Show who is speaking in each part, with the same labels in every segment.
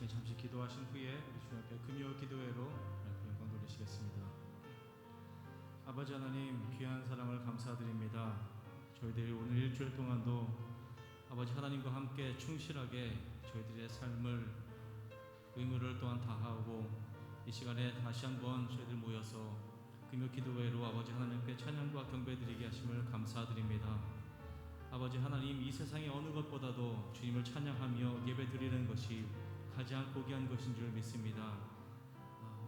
Speaker 1: 잠시 기도하신 후에 우리 주님 앞에 금요 기도회로 영광 돌리시겠습니다. 아버지 하나님, 귀한 사랑을 감사드립니다. 저희들이 오늘 일주일 동안도 아버지 하나님과 함께 충실하게 저희들의 삶을 의무를 또한 다하고 이 시간에 다시 한번 저희들 모여서 금요 기도회로 아버지 하나님께 찬양과 경배드리게 하심을 감사드립니다. 아버지 하나님, 이 세상의 어느 것보다도 주님을 찬양하며 예배드리는 것이 가장 고귀한 것인 줄 믿습니다.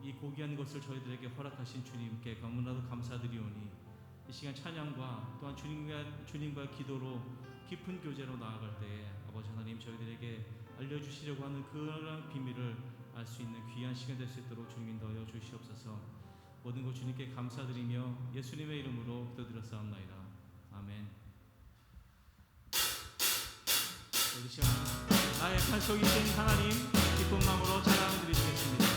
Speaker 1: 이 고귀한 것을 저희들에게 허락하신 주님께 너무나도 감사드리오니 이 시간 찬양과 또한 주님과의 기도로 깊은 교제로 나아갈 때에 아버지 하나님, 저희들에게 알려주시려고 하는 그런 비밀을 알 수 있는 귀한 시간 될 수 있도록 주님 인도하여 주시옵소서. 모든 것 주님께 감사드리며 예수님의 이름으로 기도드렸사옵나이다. 아멘. 이 시간 나의 반석이신 하나님, 기쁜 마음으로 찬양 드리시겠습니다.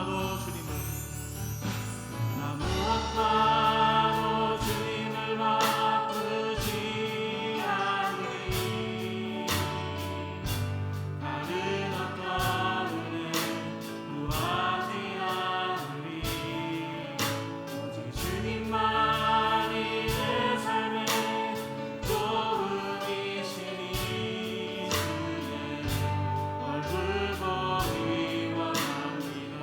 Speaker 1: 무엇과도 주님을 나 무엇과도 주님을 바꾸지 않으리 다른 어떤 은혜 구하지 않으리 오직 주님만이 내 삶의 도움이시니 주의 얼굴 보기 원합니다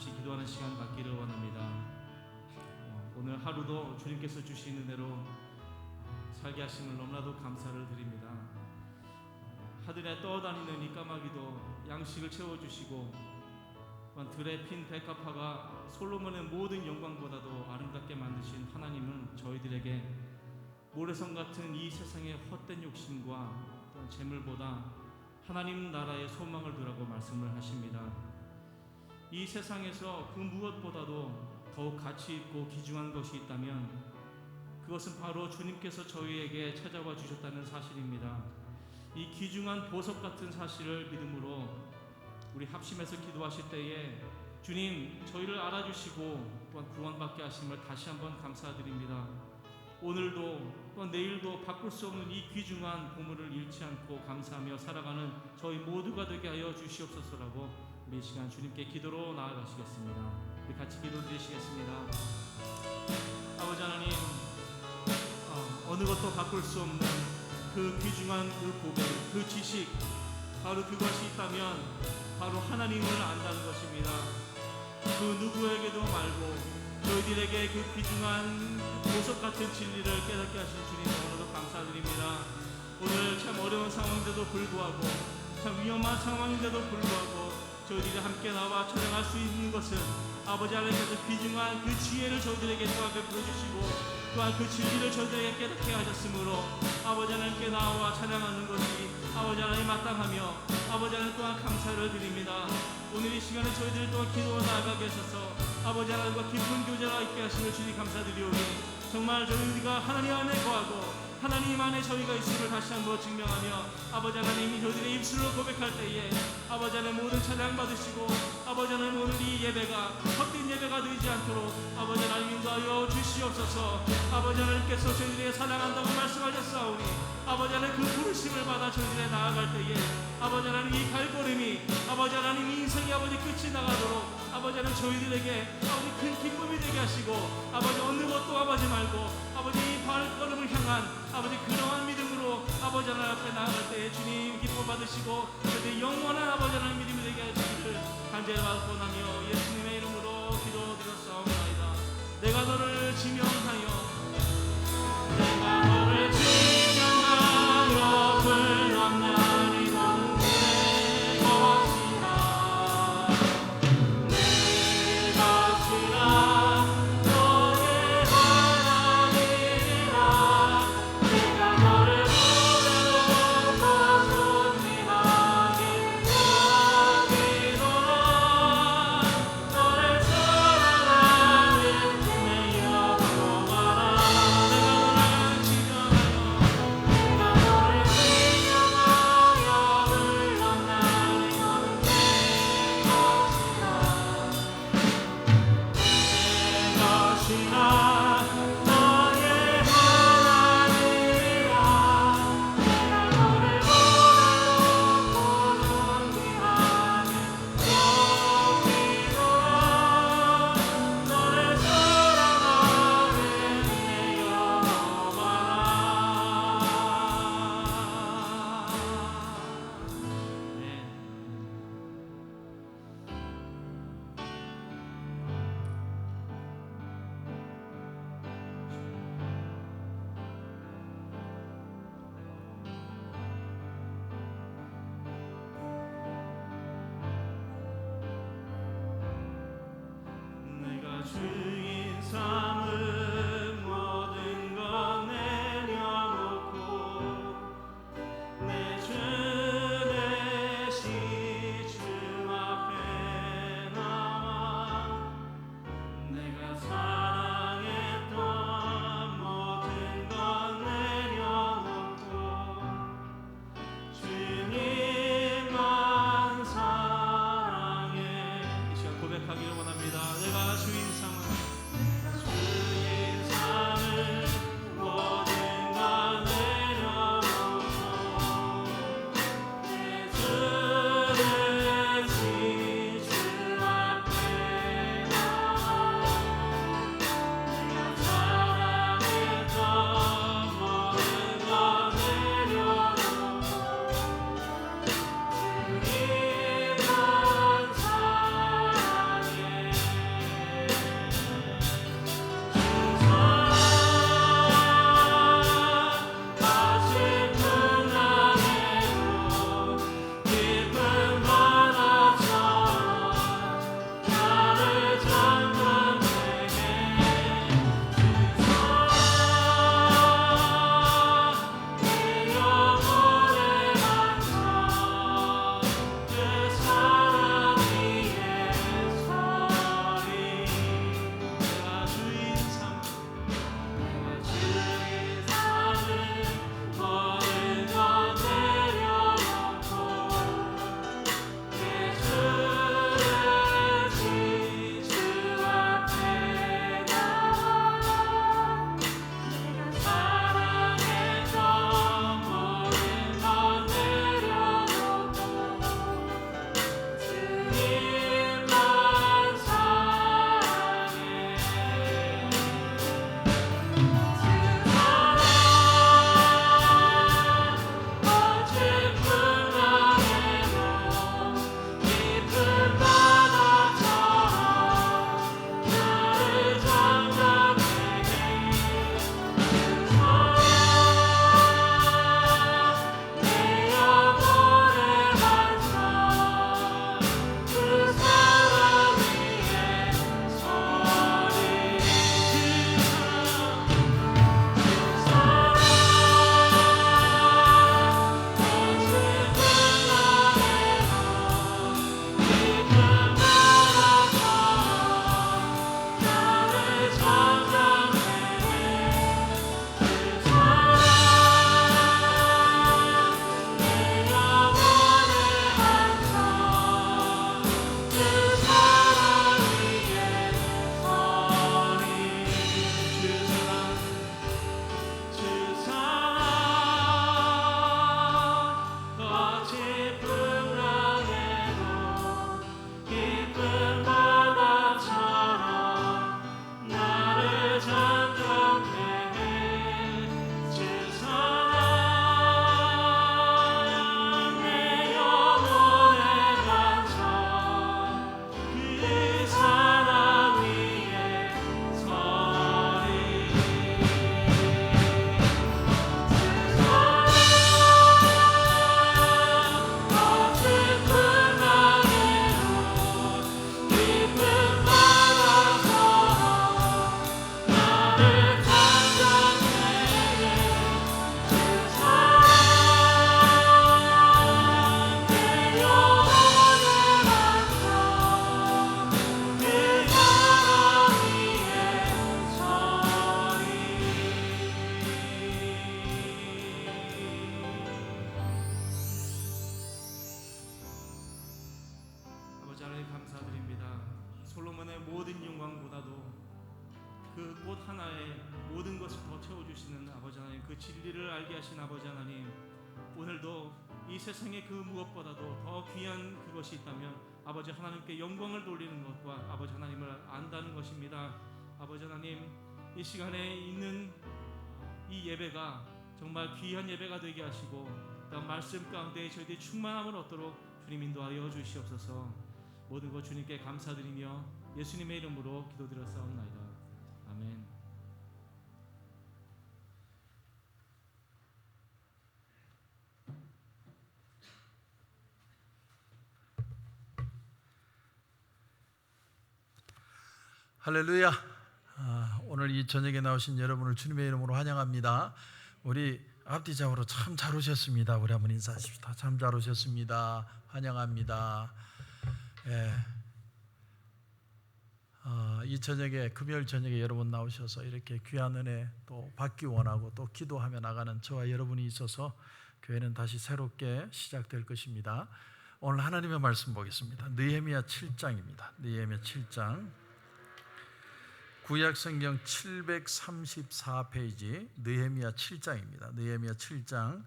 Speaker 1: 같이 기도하는 시간 갖기를 원합니다. 오늘 하루도 주님께서 주시는 대로 살게 하심을 너무나도 감사를 드립니다. 하늘에 떠다니는 이 까마귀도 양식을 채워주시고 또한 들에 핀 백합화가 솔로몬의 모든 영광보다도 아름답게 만드신 하나님은 저희들에게 모래성 같은 이 세상의 헛된 욕심과 또한 재물보다 하나님 나라의 소망을 두라고 말씀을 하십니다. 이 세상에서 그 무엇보다도 더욱 가치 있고 귀중한 것이 있다면 그것은 바로 주님께서 저희에게 찾아와 주셨다는 사실입니다. 이 귀중한 보석 같은 사실을 믿음으로 우리 합심해서 기도하실 때에 주님 저희를 알아주시고 또한 구원받게 하심을 다시 한번 감사드립니다. 오늘도 또한 내일도 바꿀 수 없는 이 귀중한 보물을 잃지 않고 감사하며 살아가는 저희 모두가 되게 하여 주시옵소서라고 우리 이 시간 주님께 기도로 나아가시겠습니다. 우리 같이 기도드리시겠습니다. 아버지 하나님, 어느 것도 바꿀 수 없는 그 귀중한 그 고백, 그 지식, 바로 그것이 있다면 바로 하나님을 안다는 것입니다. 그 누구에게도 말고 저희들에게 그 귀중한 보석 같은 진리를 깨닫게 하신 주님 너무나도 감사드립니다. 오늘 참 어려운 상황인데도 불구하고 참 위험한 상황인데도 불구하고 저희들이 함께 나와 찬양할 수 있는 것은 아버지 하나님께서 귀중한 그 지혜를 저희들에게 또한 베풀어 주시고 또한 그 진리를 저희들에게 깨닫게 하셨으므로 아버지 하나님께 나와 찬양하는 것이 아버지 하나님 마땅하며 아버지 하나님 또한 감사를 드립니다. 오늘 이 시간에 저희들 또한 기도로 나아가게 하셔서 아버지 하나님과 깊은 교제가 있게 하시는 주님 감사드리오니 정말 저희가 하나님 안에 거하고 하나님 안에 저희가 있음을 다시 한번 증명하며 아버지 하나님이 저희들의 입술로 고백할 때에 아버지 하나님 모든 찬양 받으시고 아버지 하나님 오늘 이 예배가 헛된 예배가 되지 않도록 아버지 하나님 인도하여 주시옵소서. 아버지 하나님께서 저희들에게 사랑한다고 말씀하셨사오니 아버지 하나님 그 부르심을 받아 저희들에 나아갈 때에 아버지 하나님 이 발걸음이 아버지 하나님 이 인생이 아버지 끝이 나가도록 아버지 하나님 저희들에게 아버지 큰 기쁨이 되게 하시고 아버지 어느 것도 아버지 말고 아버지 이 발걸음을 향한 아버지 그러한 믿음으로 아버지 하나님 앞에 나아갈 때에 주님 기쁨 받으시고 그때 영원한 아버지 하나님 믿음이 되게 하시기를 간절히 받고나며 예수님의 이름으로 기도드렸사옵나이다. 내가 너를 지명하여 내가 너를 지명하여 불렀나니 너는 내 것이라 내 것이라 너의 하나님이라 내가 너를 보내놓고 존귀하게 여기노라 너를 사랑하는 내 여호와라 내가 너를 지명하여 불렀나니 너는 내 것이라 너의 하나님이라 내가 너를 보내놓고 존귀하게 여기노라 너를 사랑하는 내 여호와라. 내가 주인 삼은 모든 것 내려놓고 내 주 대신 주 앞에 나와 내가 사랑했던 모든 것 내려놓고 주님만 사랑해 이 시간 고백하기를 원합니다. 내가 주인 삼은 모든 것 내려놓고 내 주 대신 주 앞에 나와 내가 사랑했던 모든 것 내려놓고 주님만 사랑해 꽃 하나에 모든 것을 더 채워주시는 아버지 하나님, 그 진리를 알게 하신 아버지 하나님, 오늘도 이 세상에 그 무엇보다도 더 귀한 그것이 있다면 아버지 하나님께 영광을 돌리는 것과 아버지 하나님을 안다는 것입니다. 아버지 하나님, 이 시간에 있는 이 예배가 정말 귀한 예배가 되게 하시고 그 말씀 가운데 저희들이 충만함을 얻도록 주님 인도하여 주시옵소서. 모든 것 주님께 감사드리며 예수님의 이름으로 기도드렸사옵나이다. 아멘.
Speaker 2: 할렐루야. 오늘 이 저녁에 나오신 여러분을 주님의 이름으로 환영합니다. 우리 앞뒤좌우로 참 잘 오셨습니다. 우리 한번 인사하십시다. 참 잘 오셨습니다. 환영합니다. 이 저녁에, 금요일 저녁에 여러분 나오셔서 이렇게 귀한 은혜 또 받기 원하고 또 기도하며 나가는 저와 여러분이 있어서 교회는 다시 새롭게 시작될 것입니다. 오늘 하나님의 말씀 보겠습니다. 느헤미야 7장입니다. 느헤미야 7장, 구약성경 734페이지 느헤미야 7장입니다. 느헤미야 7장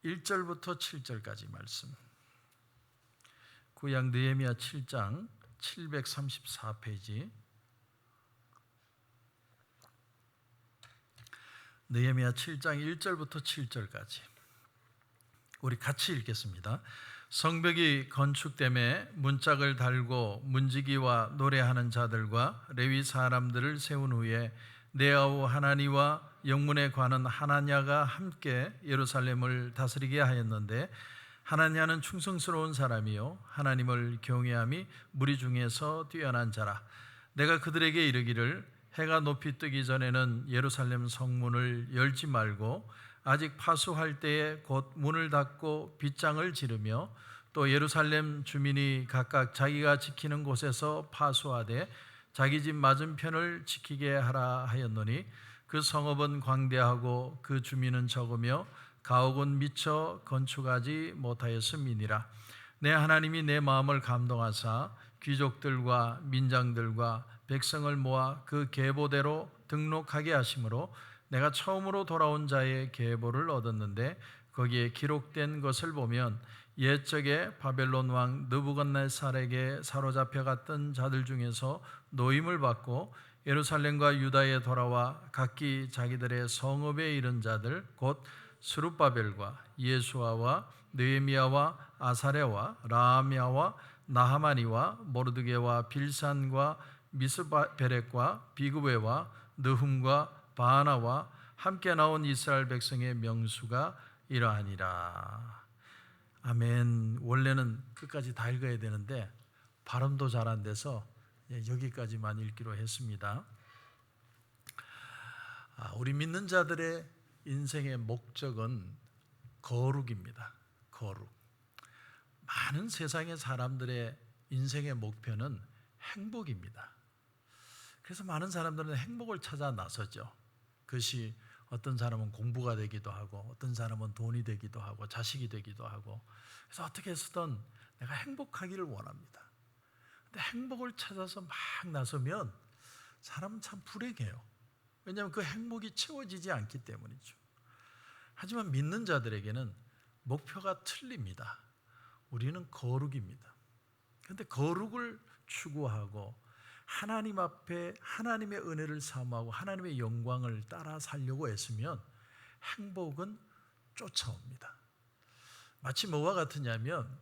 Speaker 2: 1절부터 7절까지 말씀. 구약 느헤미야 7장 734페이지 느헤미야 7장 1절부터 7절까지 우리 같이 읽겠습니다. 성벽이 건축됨에 문짝을 달고 문지기와 노래하는 자들과 레위 사람들을 세운 후에 내 아우 하나니와 영문에 관한 하나냐가 함께 예루살렘을 다스리게 하였는데, 하나냐는 충성스러운 사람이요 하나님을 경외함이 무리 중에서 뛰어난 자라. 내가 그들에게 이르기를 해가 높이 뜨기 전에는 예루살렘 성문을 열지 말고 아직 파수할 때에 곧 문을 닫고 빗장을 지르며 또 예루살렘 주민이 각각 자기가 지키는 곳에서 파수하되 자기 집 맞은편을 지키게 하라 하였노니, 그 성읍은 광대하고 그 주민은 적으며 가옥은 미처 건축하지 못하였음이니라. 내 하나님이 내 마음을 감동하사 귀족들과 민장들과 백성을 모아 그 계보대로 등록하게 하심으로 내가 처음으로 돌아온 자의 계보를 얻었는데, 거기에 기록된 것을 보면 옛적에 바벨론 왕 느부갓네살에게 사로잡혀 갔던 자들 중에서 노임을 받고 예루살렘과 유다에 돌아와 각기 자기들의 성읍에 이른 자들, 곧 스룹바벨과 예수아와 느헤미야와 아사랴와 라하미야와 나하마니와 모르드게와 빌산과 미스베렉과 비그웨와 느훔과 바하나와 함께 나온 이스라엘 백성의 명수가 이러하니라. 아멘. 원래는 끝까지 다 읽어야 되는데 발음도 잘 안 돼서 여기까지만 읽기로 했습니다. 우리 믿는 자들의 인생의 목적은 거룩입니다. 거룩. 많은 세상의 사람들의 인생의 목표는 행복입니다. 그래서 많은 사람들은 행복을 찾아 나서죠. 그것이 어떤 사람은 공부가 되기도 하고, 어떤 사람은 돈이 되기도 하고, 자식이 되기도 하고, 그래서 어떻게 해서든 내가 행복하기를 원합니다. 근데 행복을 찾아서 막 나서면 사람은 참 불행해요. 왜냐하면 그 행복이 채워지지 않기 때문이죠. 하지만 믿는 자들에게는 목표가 틀립니다. 우리는 거룩입니다. 그런데 거룩을 추구하고 하나님 앞에 하나님의 은혜를 사모하고 하나님의 영광을 따라 살려고 애쓰면 행복은 쫓아옵니다. 마치 뭐와 같으냐면,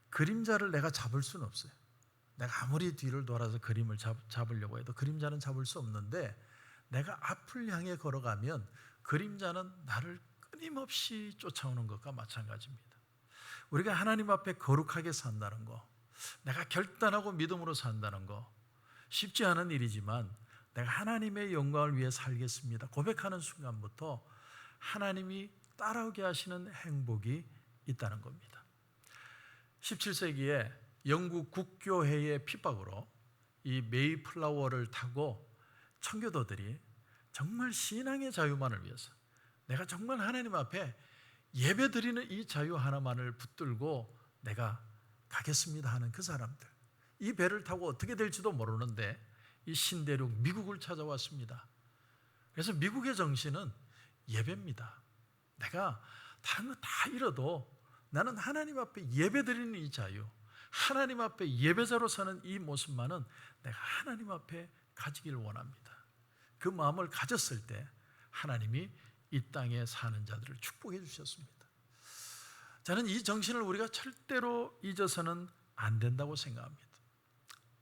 Speaker 2: 그림자를 내가 잡을 수는 없어요. 내가 아무리 뒤를 돌아서 그림을 잡으려고 해도 그림자는 잡을 수 없는데, 내가 앞을 향해 걸어가면 그림자는 나를 끊임없이 쫓아오는 것과 마찬가지입니다. 우리가 하나님 앞에 거룩하게 산다는 거, 내가 결단하고 믿음으로 산다는 거 쉽지 않은 일이지만, 내가 하나님의 영광을 위해 살겠습니다 고백하는 순간부터 하나님이 따라오게 하시는 행복이 있다는 겁니다. 17세기에 영국 국교회의 핍박으로 이 메이플라워를 타고 청교도들이 정말 신앙의 자유만을 위해서, 내가 정말 하나님 앞에 예배드리는 이 자유 하나만을 붙들고 내가 가겠습니다 하는 그 사람들, 이 배를 타고 어떻게 될지도 모르는데 이 신대륙 미국을 찾아왔습니다. 그래서 미국의 정신은 예배입니다. 내가 다른 거 다 잃어도 나는 하나님 앞에 예배드리는 이 자유, 하나님 앞에 예배자로 사는 이 모습만은 내가 하나님 앞에 가지기를 원합니다. 그 마음을 가졌을 때 하나님이 이 땅에 사는 자들을 축복해 주셨습니다. 저는 이 정신을 우리가 절대로 잊어서는 안 된다고 생각합니다.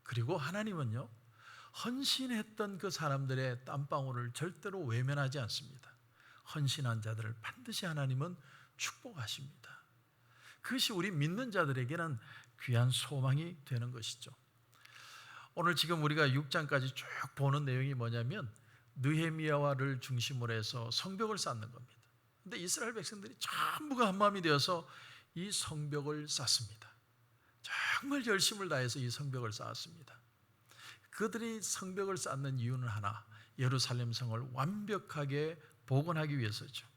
Speaker 2: 그리고 하나님은요, 헌신했던 그 사람들의 땀방울을 절대로 외면하지 않습니다. 헌신한 자들을 반드시 하나님은 축복하십니다. 그것이 우리 믿는 자들에게는 귀한 소망이 되는 것이죠. 오늘 지금 우리가 6장까지 쭉 보는 내용이 뭐냐면 느헤미야를 중심으로 해서 성벽을 쌓는 겁니다. 근데 이스라엘 백성들이 전부가 한마음이 되어서 이 성벽을 쌓습니다. 정말 열심을 다해서 이 성벽을 쌓았습니다. 그들이 성벽을 쌓는 이유는 하나, 예루살렘 성을 완벽하게 복원하기 위해서죠.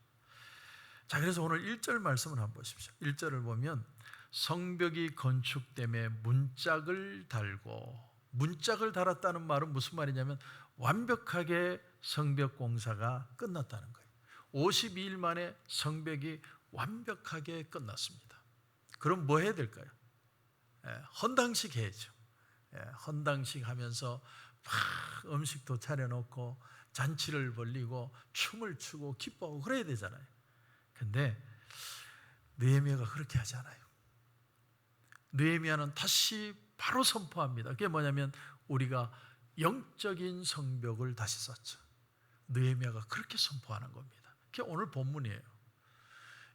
Speaker 2: 자, 그래서 오늘 1절 말씀을 한번 보십시오. 1절을 보면 성벽이 건축됨에 문짝을 달고, 문짝을 달았다는 말은 무슨 말이냐면 완벽하게 성벽 공사가 끝났다는 거예요. 52일 만에 성벽이 완벽하게 끝났습니다. 그럼 뭐 해야 될까요? 헌당식 해야죠. 헌당식 하면서 막 음식도 차려놓고 잔치를 벌리고 춤을 추고 기뻐하고 그래야 되잖아요. 근데 느헤미야가 그렇게 하지 않아요. 느헤미야는 다시 바로 선포합니다. 그게 뭐냐면 우리가 영적인 성벽을 다시 쌓자. 느헤미야가 그렇게 선포하는 겁니다. 그게 오늘 본문이에요.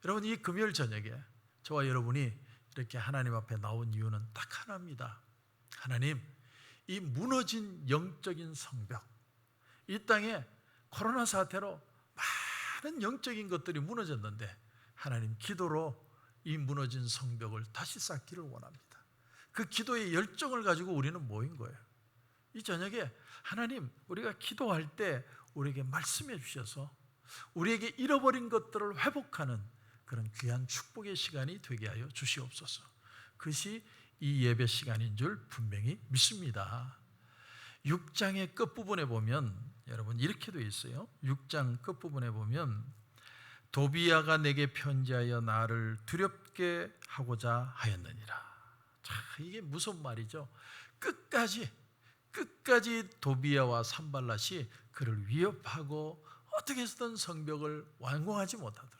Speaker 2: 여러분, 이 금요일 저녁에 저와 여러분이 이렇게 하나님 앞에 나온 이유는 딱 하나입니다. 하나님, 이 무너진 영적인 성벽, 이 땅에 코로나 사태로 많은 영적인 것들이 무너졌는데 하나님, 기도로 이 무너진 성벽을 다시 쌓기를 원합니다. 그 기도의 열정을 가지고 우리는 모인 거예요. 이 저녁에 하나님, 우리가 기도할 때 우리에게 말씀해 주셔서 우리에게 잃어버린 것들을 회복하는 그런 귀한 축복의 시간이 되게 하여 주시옵소서. 그것이 이 예배 시간인 줄 분명히 믿습니다. 6장의 끝부분에 보면 여러분 이렇게 되어 있어요. 6장 끝부분에 보면 도비야가 내게 편지하여 나를 두렵게 하고자 하였느니라. 자, 이게 무슨 말이죠? 끝까지 도비야와 산발랏이 그를 위협하고 어떻게 해서든 성벽을 완공하지 못하도록.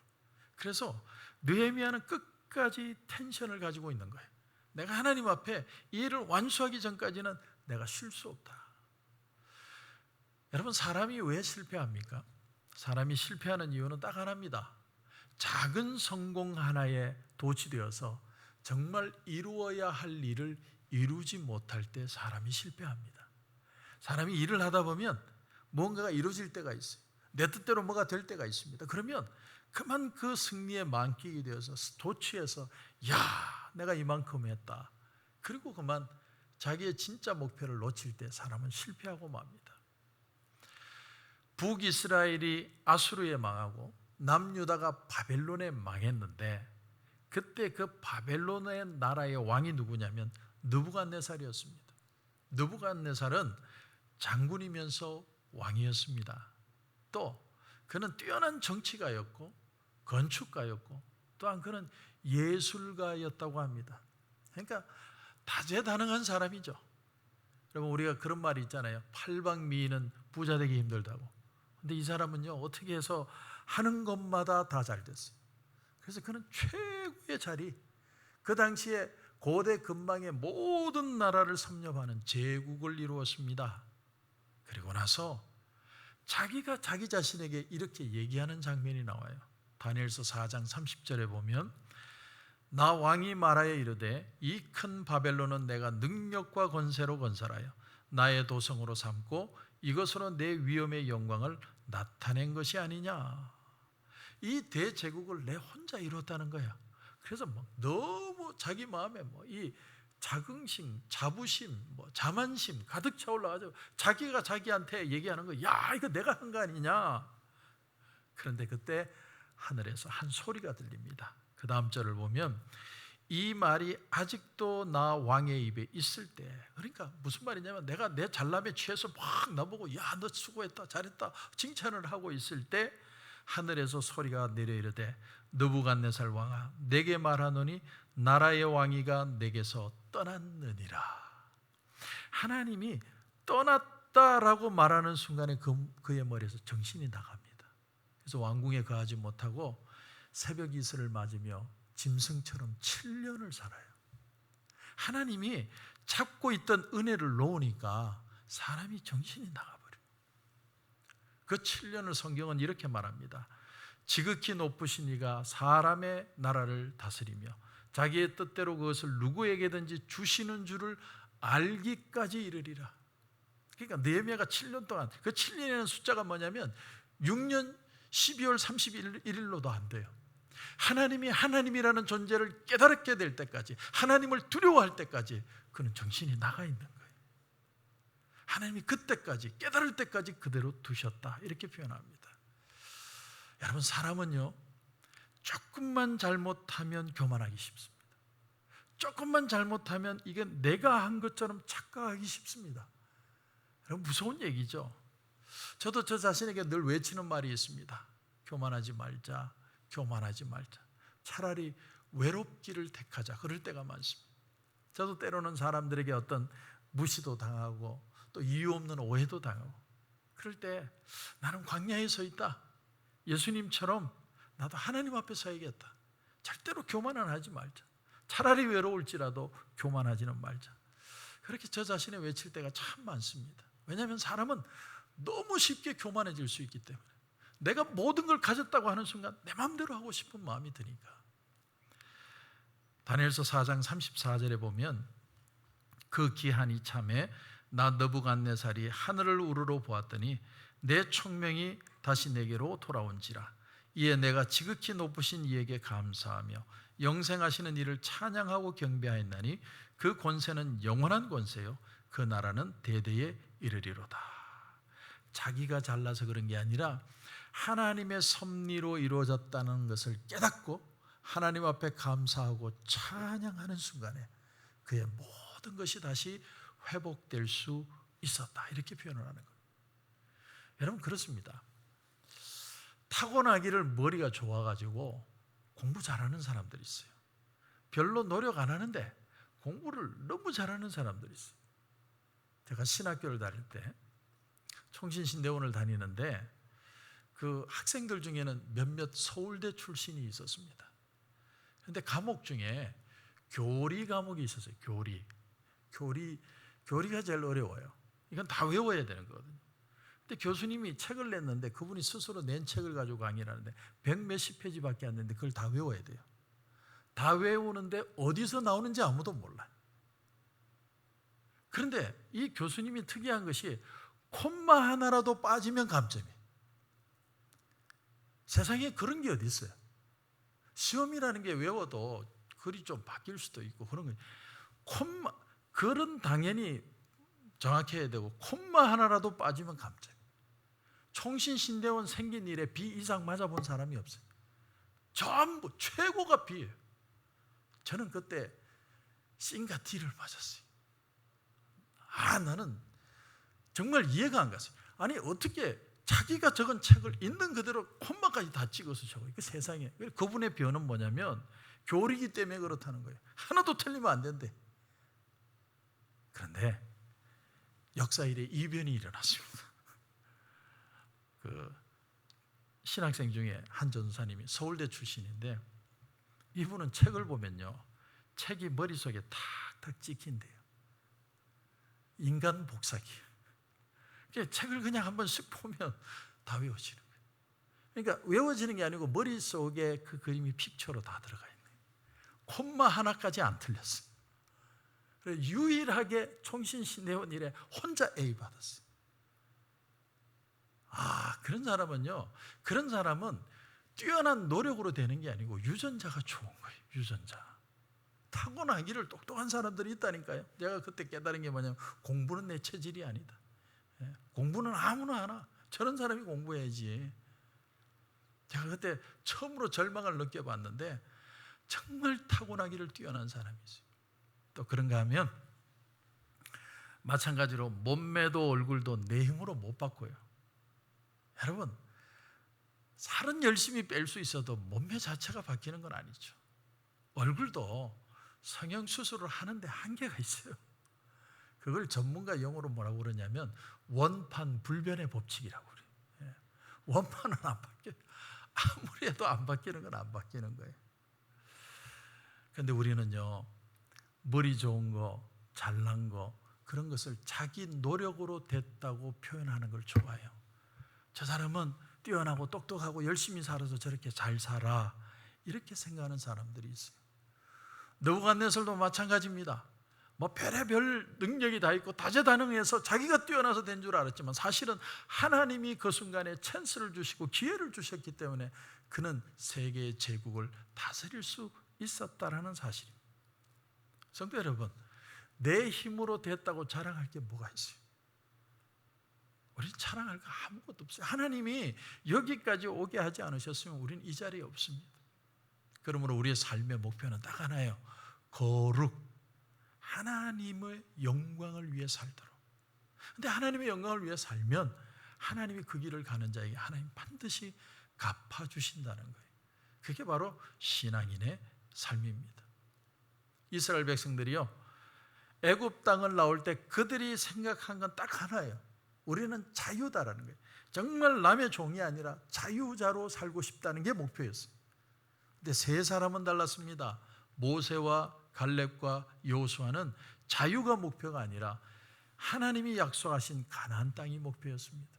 Speaker 2: 그래서 느헤미야는 끝까지 텐션을 가지고 있는 거예요. 내가 하나님 앞에 이 일을 완수하기 전까지는 내가 쉴 수 없다. 여러분, 사람이 왜 실패합니까? 사람이 실패하는 이유는 딱 하나입니다. 작은 성공 하나에 도취되어서 정말 이루어야 할 일을 이루지 못할 때 사람이 실패합니다. 사람이 일을 하다 보면 뭔가가 이루어질 때가 있어요. 내 뜻대로 뭐가 될 때가 있습니다. 그러면 그만 그 승리에 만끼게 되어서 도취해서 야, 내가 이만큼 했다. 그리고 그만 자기의 진짜 목표를 놓칠 때 사람은 실패하고 맙니다. 북이스라엘이 아수르에 망하고 남유다가 바벨론에 망했는데 그때 그 바벨론의 나라의 왕이 누구냐면 느부갓네살이었습니다. 느부갓네살은 장군이면서 왕이었습니다. 또 그는 뛰어난 정치가였고 건축가였고 또한 그는 예술가였다고 합니다. 그러니까 다재다능한 사람이죠. 여러분, 우리가 그런 말이 있잖아요. 팔방미인은 부자 되기 힘들다고. 근데 이 사람은요, 어떻게 해서 하는 것마다 다 잘 됐어요. 그래서 그는 최고의 자리, 그 당시에 고대 근방의 모든 나라를 섭렵하는 제국을 이루었습니다. 그리고 나서 자기가 자기 자신에게 이렇게 얘기하는 장면이 나와요. 다니엘서 4장 30절에 보면 나 왕이 말하여 이르되 이 큰 바벨론은 내가 능력과 권세로 건설하여 나의 도성으로 삼고 이것으로 내 위엄의 영광을 나타낸 것이 아니냐. 이 대제국을 내 혼자 이뤘다는 거야. 그래서 너무 자기 마음에 이 자긍심, 자부심, 자만심 가득 차 올라가지고 자기가 자기한테 얘기하는 거야. 야, 이거 내가 한 거 아니냐. 그런데 그때 하늘에서 한 소리가 들립니다. 그 다음 절을 보면 이 말이 아직도 나 왕의 입에 있을 때, 그러니까 무슨 말이냐면 내가 내 잘남에 취해서 막 나보고 야 너 수고했다 잘했다 칭찬을 하고 있을 때 하늘에서 소리가 내려 이르되 느부갓네살 왕아 내게 말하노니 나라의 왕위가 내게서 떠났느니라. 하나님이 떠났다라고 말하는 순간에 그의 머리에서 정신이 나갑니다. 그래서 왕궁에 거하지 못하고 새벽 이슬을 맞으며 짐승처럼 7년을 살아요. 하나님이 잡고 있던 은혜를 놓으니까 사람이 정신이 나가버려요. 그 7년을 성경은 이렇게 말합니다. 지극히 높으신 이가 사람의 나라를 다스리며 자기의 뜻대로 그것을 누구에게든지 주시는 줄을 알기까지 이르리라. 그러니까 느헤미야가 7년 동안, 그 7년이라는 숫자가 뭐냐면 6년 12월 31일로도 안 돼요. 하나님이 하나님이라는 존재를 깨달게 될 때까지, 하나님을 두려워할 때까지 그는 정신이 나가 있는 거예요. 하나님이 그때까지 깨달을 때까지 그대로 두셨다 이렇게 표현합니다. 여러분 사람은요 조금만 잘못하면 교만하기 쉽습니다. 조금만 잘못하면 이게 내가 한 것처럼 착각하기 쉽습니다. 여러분 무서운 얘기죠. 저도 저 자신에게 늘 외치는 말이 있습니다. 교만하지 말자, 교만하지 말자. 차라리 외롭기를 택하자. 그럴 때가 많습니다. 저도 때로는 사람들에게 어떤 무시도 당하고 또 이유 없는 오해도 당하고 그럴 때 나는 광야에 서 있다. 예수님처럼 나도 하나님 앞에 서야겠다. 절대로 교만은 하지 말자. 차라리 외로울지라도 교만하지는 말자. 그렇게 저 자신에 외칠 때가 참 많습니다. 왜냐하면 사람은 너무 쉽게 교만해질 수 있기 때문에 내가 모든 걸 가졌다고 하는 순간 내 마음대로 하고 싶은 마음이 드니까. 다니엘서 4장 34절에 보면 그 기한 이참에 나 느부갓네살이 하늘을 우러러 보았더니 내 총명이 다시 내게로 돌아온지라. 이에 내가 지극히 높으신 이에게 감사하며 영생하시는 이를 찬양하고 경배하였나니 그 권세는 영원한 권세요 그 나라는 대대에 이르리로다. 자기가 잘나서 그런 게 아니라 하나님의 섭리로 이루어졌다는 것을 깨닫고 하나님 앞에 감사하고 찬양하는 순간에 그의 모든 것이 다시 회복될 수 있었다 이렇게 표현을 하는 거예요. 여러분 그렇습니다. 타고나기를 머리가 좋아가지고 공부 잘하는 사람들이 있어요. 별로 노력 안 하는데 공부를 너무 잘하는 사람들이 있어요. 제가 신학교를 다닐 때 총신신대원을 다니는데 그 학생들 중에는 몇몇 서울대 출신이 있었습니다. 그런데 과목 중에 교리 과목이 있었어요. 교리가 제일 어려워요. 이건 다 외워야 되는 거거든요. 근데 교수님이 책을 냈는데 그분이 스스로 낸 책을 가지고 강의를 하는데 100몇십 페이지밖에 안 되는데 그걸 다 외워야 돼요. 다 외우는데 어디서 나오는지 아무도 몰라요. 그런데 이 교수님이 특이한 것이 콤마 하나라도 빠지면 감점이에요. 세상에 그런 게 어디 있어요? 시험이라는 게 외워도 글이 좀 바뀔 수도 있고 그런 거예요. 글은 당연히 정확해야 되고 콤마 하나라도 빠지면 감점. 총신신대원 생긴 일에 B 이상 맞아본 사람이 없어요. 전부 최고가 B예요. 저는 그때 C인가 D를 맞았어요. 나는 정말 이해가 안 갔어요. 아니 어떻게 자기가 적은 책을 있는 그대로 콤마까지 다 찍어서 적어요. 그 세상에. 그분의 변은 뭐냐면 교리이기 때문에 그렇다는 거예요. 하나도 틀리면 안 된대. 그런데 역사 일에 이변이 일어났습니다. 그 신학생 중에 한 전사님이 서울대 출신인데 이분은 책을 보면요 책이 머릿속에 탁탁 찍힌대요. 인간 복사기. 책을 그냥 한번 쓱 보면 다 외워지는 거예요. 그러니까 외워지는 게 아니고 머릿속에 그 그림이 픽처로 다 들어가 있는 거예요. 콤마 하나까지 안 틀렸어요. 그래서 유일하게 총신신대원 일에 혼자 A 받았어요. 그런 사람은 뛰어난 노력으로 되는 게 아니고 유전자가 좋은 거예요. 유전자. 타고나기를 똑똑한 사람들이 있다니까요. 제가 그때 깨달은 게 뭐냐면 공부는 내 체질이 아니다. 공부는 아무나 하나. 저런 사람이 공부해야지. 제가 그때 처음으로 절망을 느껴봤는데 정말 타고나기를 뛰어난 사람이 있어요. 또 그런가 하면 마찬가지로 몸매도 얼굴도 내 힘으로 못 바꿔요. 여러분, 살은 열심히 뺄 수 있어도 몸매 자체가 바뀌는 건 아니죠. 얼굴도 성형수술을 하는데 한계가 있어요. 그걸 전문가 용어로 뭐라고 그러냐면 원판 불변의 법칙이라고 그래요. 예. 원판은 안 바뀌어요. 아무리 해도 안 바뀌는 건 안 바뀌는 거예요. 그런데 우리는요, 머리 좋은 거, 잘난 거, 그런 것을 자기 노력으로 됐다고 표현하는 걸 좋아해요. 저 사람은 뛰어나고 똑똑하고 열심히 살아서 저렇게 잘 살아, 이렇게 생각하는 사람들이 있어요. 느부갓네살도 마찬가지입니다. 뭐 별의별 능력이 다 있고 다재다능해서 자기가 뛰어나서 된 줄 알았지만 사실은 하나님이 그 순간에 찬스를 주시고 기회를 주셨기 때문에 그는 세계의 제국을 다스릴 수 있었다라는 사실입니다. 성도 여러분, 내 힘으로 됐다고 자랑할 게 뭐가 있어요? 우리는 자랑할 거 아무것도 없어요. 하나님이 여기까지 오게 하지 않으셨으면 우리는 이 자리에 없습니다. 그러므로 우리의 삶의 목표는 딱 하나예요. 거룩, 하나님의 영광을 위해 살도록. 근데 하나님의 영광을 위해 살면 하나님이 그 길을 가는 자에게 하나님 반드시 갚아주신다는 거예요. 그게 바로 신앙인의 삶입니다. 이스라엘 백성들이요, 애굽 땅을 나올 때 그들이 생각한 건 딱 하나예요. 우리는 자유다라는 거예요. 정말 남의 종이 아니라 자유자로 살고 싶다는 게 목표였어요. 근데 세 사람은 달랐습니다. 모세와 갈렙과 여호수아는 자유가 목표가 아니라 하나님이 약속하신 가나안 땅이 목표였습니다.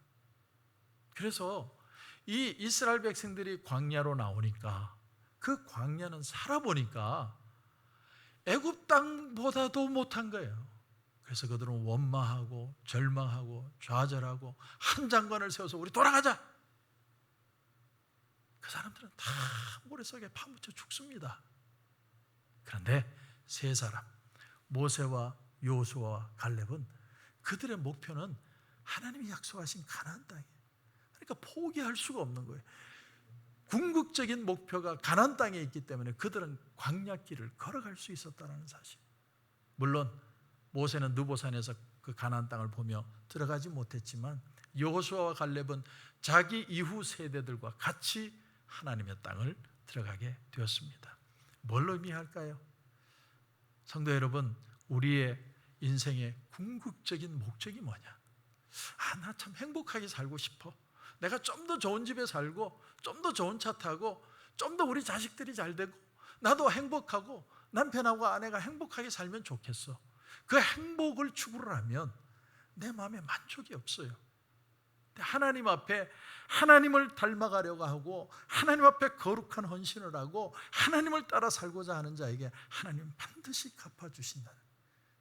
Speaker 2: 그래서 이 이스라엘 백성들이 광야로 나오니까 그 광야는 살아보니까 애굽 땅보다도 못한 거예요. 그래서 그들은 원망하고 절망하고 좌절하고 한 장관을 세워서 우리 돌아가자. 그 사람들은 다 모래 속에 파묻혀 죽습니다. 그런데 세 사람, 모세와 여호수아와 갈렙은 그들의 목표는 하나님이 약속하신 가나안 땅이에요. 그러니까 포기할 수가 없는 거예요. 궁극적인 목표가 가나안 땅에 있기 때문에 그들은 광야길을 걸어갈 수 있었다는 사실. 물론 모세는 느보산에서 그 가나안 땅을 보며 들어가지 못했지만 여호수아와 갈렙은 자기 이후 세대들과 같이 하나님의 땅을 들어가게 되었습니다. 뭘 의미할까요? 성도 여러분, 우리의 인생의 궁극적인 목적이 뭐냐? 나 참 행복하게 살고 싶어. 내가 좀 더 좋은 집에 살고 좀 더 좋은 차 타고 좀 더 우리 자식들이 잘 되고 나도 행복하고 남편하고 아내가 행복하게 살면 좋겠어. 그 행복을 추구를 하면 내 마음에 만족이 없어요. 하나님 앞에 하나님을 닮아가려고 하고 하나님 앞에 거룩한 헌신을 하고 하나님을 따라 살고자 하는 자에게 하나님은 반드시 갚아주신다는,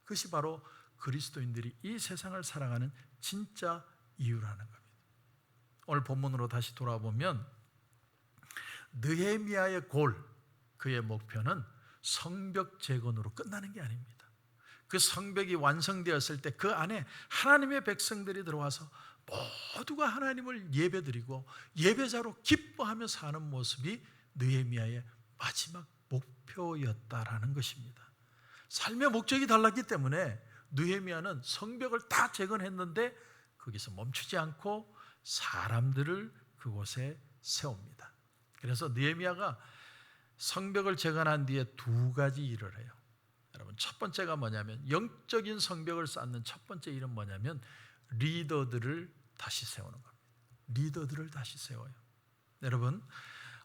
Speaker 2: 그것이 바로 그리스도인들이 이 세상을 살아가는 진짜 이유라는 겁니다. 오늘 본문으로 다시 돌아보면 느헤미야의 골, 그의 목표는 성벽 재건으로 끝나는 게 아닙니다. 그 성벽이 완성되었을 때 그 안에 하나님의 백성들이 들어와서 모두가 하나님을 예배드리고 예배자로 기뻐하며 사는 모습이 느헤미야의 마지막 목표였다라는 것입니다. 삶의 목적이 달랐기 때문에 느헤미야는 성벽을 다 재건했는데 거기서 멈추지 않고 사람들을 그곳에 세웁니다. 그래서 느헤미야가 성벽을 재건한 뒤에 두 가지 일을 해요. 여러분, 첫 번째가 뭐냐면, 영적인 성벽을 쌓는 첫 번째 일은 뭐냐면 리더들을 다시 세우는 겁니다. 리더들을 다시 세워요. 여러분,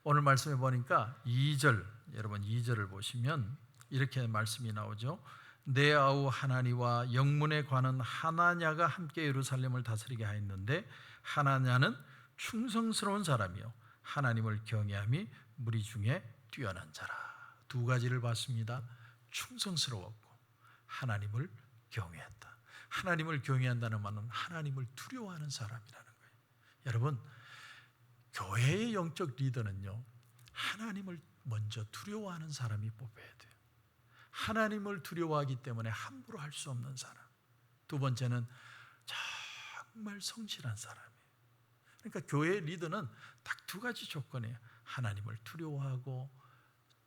Speaker 2: 오늘 말씀해 보니까 2절, 여러분 2절을 보시면 이렇게 말씀이 나오죠. 내 아우 하나니와 영문에 관한 하나냐가 함께 예루살렘을 다스리게 하였는데 하나냐는 충성스러운 사람이요 하나님을 경외함이 무리 중에 뛰어난 자라. 두 가지를 봤습니다. 충성스러웠고 하나님을 경외했다. 하나님을 경외한다는 말은 하나님을 두려워하는 사람이라는 거예요. 여러분, 교회의 영적 리더는요, 하나님을 먼저 두려워하는 사람이 뽑혀야 돼요. 하나님을 두려워하기 때문에 함부로 할 수 없는 사람. 두 번째는 정말 성실한 사람이에요. 그러니까 교회의 리더는 딱 두 가지 조건이에요. 하나님을 두려워하고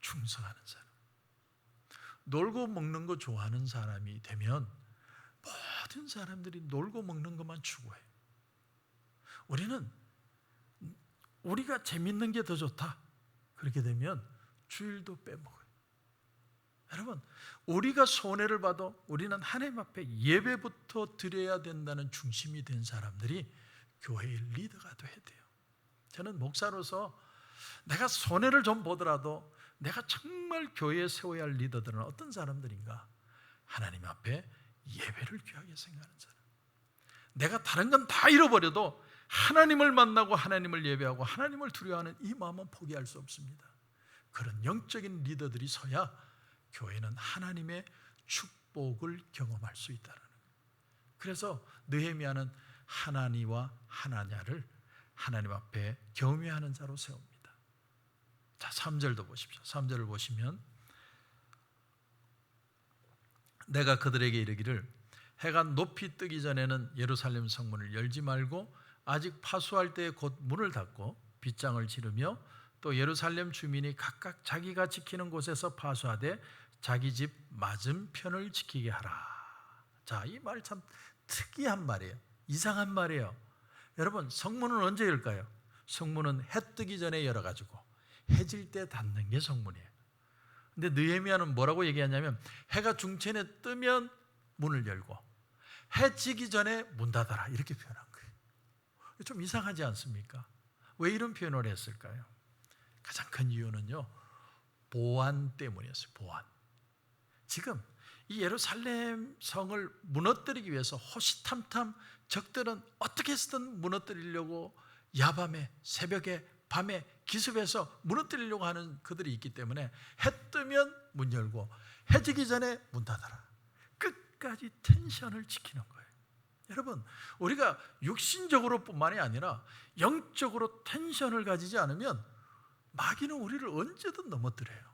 Speaker 2: 충성하는 사람. 놀고 먹는 거 좋아하는 사람이 되면 모든 사람들이 놀고 먹는 것만 추구해요. 우리는 우리가 재밌는 게 더 좋다. 그렇게 되면 주일도 빼먹어요. 여러분, 우리가 손해를 봐도 우리는 하나님 앞에 예배부터 드려야 된다는 중심이 된 사람들이 교회의 리더가 돼야 돼요. 저는 목사로서 내가 손해를 좀 보더라도 내가 정말 교회에 세워야 할 리더들은 어떤 사람들인가? 하나님 앞에 예배를 귀하게 생각하는 사람. 내가 다른 건 다 잃어버려도 하나님을 만나고 하나님을 예배하고 하나님을 두려워하는 이 마음은 포기할 수 없습니다. 그런 영적인 리더들이 서야 교회는 하나님의 축복을 경험할 수 있다는 거예요. 그래서 느헤미야는 하나니와 하나냐를 하나님 앞에 경외하는 자로 세웁니다. 자, 3절도 보십시오. 3절을 보시면 내가 그들에게 이르기를 해가 높이 뜨기 전에는 예루살렘 성문을 열지 말고 아직 파수할 때에 곧 문을 닫고 빗장을 지르며 또 예루살렘 주민이 각각 자기가 지키는 곳에서 파수하되 자기 집 맞은편을 지키게 하라. 자, 이 말 참 특이한 말이에요. 이상한 말이에요. 여러분, 성문은 언제 열까요? 성문은 해 뜨기 전에 열어가지고 해질 때 닫는 게 성문이에요. 근데 느헤미야는 뭐라고 얘기하냐면 해가 중천에 뜨면 문을 열고 해 지기 전에 문 닫아라 이렇게 표현한 거예요. 좀 이상하지 않습니까? 왜 이런 표현을 했을까요? 가장 큰 이유는요, 보안 때문이었어요. 보안. 지금 이 예루살렘 성을 무너뜨리기 위해서 호시탐탐 적들은 어떻게 해서든 무너뜨리려고 야밤에 새벽에 밤에 기습해서 무너뜨리려고 하는 그들이 있기 때문에 해 뜨면 문 열고 해 지기 전에 문 닫아라. 끝까지 텐션을 지키는 거예요. 여러분, 우리가 육신적으로 뿐만이 아니라 영적으로 텐션을 가지지 않으면 마귀는 우리를 언제든 넘어뜨려요.